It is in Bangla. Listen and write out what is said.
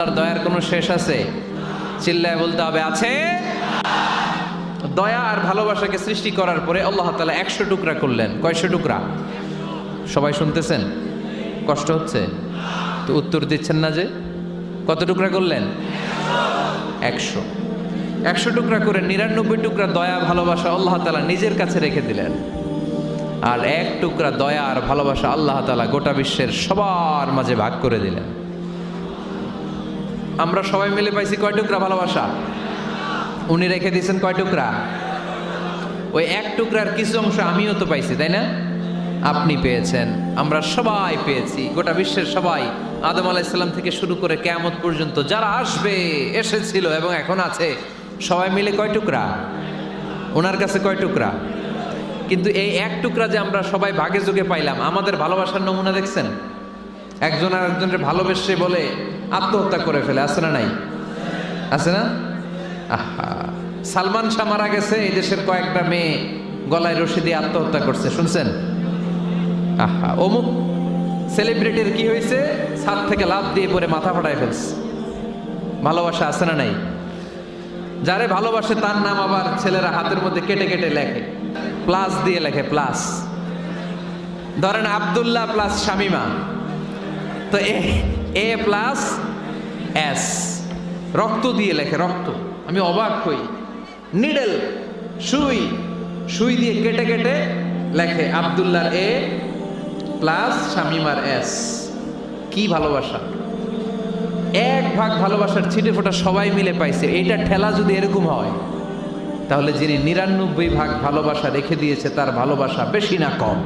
আর দয়ার কোনো শেষ আছে? চিল্লায় বলতে হবে আছে। দয়া আর ভালোবাসাকে সৃষ্টি করার পরে আল্লাহ তাআলা 100 টুকরা করলেন। কয়শো টুকরা? সবাই শুনতেছেন? কষ্ট হচ্ছে তো? উত্তর দিচ্ছেন না যে? কত টুকরা করলেন? 100 টুকরা করে 99 টুকরা দয়া ভালোবাসা আল্লাহ তাআলা নিজের কাছে রেখে দিলেন, আর 1 টুকরা দয়া আর ভালোবাসা আল্লাহ তাআলা গোটা বিশ্বের সবার মাঝে ভাগ করে দিলেন। আমরা সবাই মিলে পাইছি কয় টুকরা ভালোবাসা? উনি রেখে দিয়েছেন কয় টুকরা? ওই 1 টুকরার কিছু অংশ আমিও তো পাইছি, তাই না? আপনি পেয়েছেন, আমরা সবাই পেয়েছি, গোটা বিশ্বের সবাই, আদম আলাইহিস সালাম থেকে শুরু করে কিয়ামত পর্যন্ত যারা আসবে, এসেছিল এবং এখন আছে, সবাই মিলে কয় টুকরা? ওনার কাছে কয় টুকরা? কিন্তু এই 1 টুকরা যে আমরা সবাই ভাগে যোগে পাইলাম, আমাদের ভালোবাসার নমুনা দেখছেন? একজন আর একজনের ভালোবেসে বলে আত্মহত্যা করে ফেলে, আছে না নাই? আছে না? আহা, সালমান শাহ মারা গেছে, এই দেশের কয়েকটা মেয়ে গলায় রশি দিয়ে আত্মহত্যা করছে, শুনছেন? আহা, অমুক সেলিব্রিটির কি হয়েছে, ছাদ থেকে লাফ দিয়ে পরে মাথা ফাটায় ফেলছে। ভালোবাসা আছে না নাই? যারে ভালোবাসে তার নাম আবার ছেলেরা হাতের মধ্যে কেটে কেটে লেখে, প্লাস দিয়ে লেখে, প্লাস। ধরেন আব্দুল্লাহ প্লাস শামিমা, তো এ প্লাস এস, রক্ত দিয়ে লেখে, রক্ত। আমি অবাক হই, নিডেল, সুই দিয়ে কেটে কেটে লেখে আব্দুল্লাহর এ প্লাস শামিমার এস। কি ভালোবাসা! 1 ভাগ ভালোবাসার ছিটে ফোটা সবাই মিলে পাইছে। এইটা ঠেলা যদি এরকম হয়, তাহলে যিনি 99 ভাগ ভালোবাসা রেখে দিয়েছে তার ভালোবাসা বেশি না কম?